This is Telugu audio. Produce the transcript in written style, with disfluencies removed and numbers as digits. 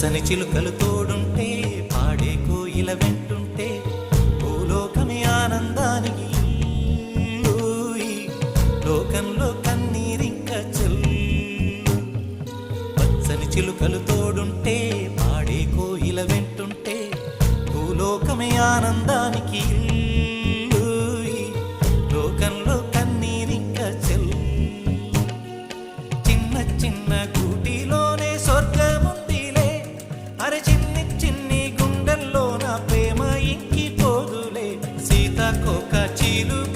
పచ్చని చిలుకలు తోడుంటే పాడే కోయిల వెంటుంటే భూలోకమే ఆనందానికి ఊయి. లోకంలో కన్నీరింక చెల్లు. పచ్చని చిలుకలు తోడుంటే పాడే కోయిల వెంటుంటే భూలోకమే ఆనందానికి ఊయి. లోకంలో కన్నీరింక చెల్లు. చిన్న చిన్న గూటిలోనే స్వర్గముందిలే. అరే చిన్ని చిన్ని గుండెల్లో నా ప్రేమ ఇంకిపోదులే. సీతాకోక చీలు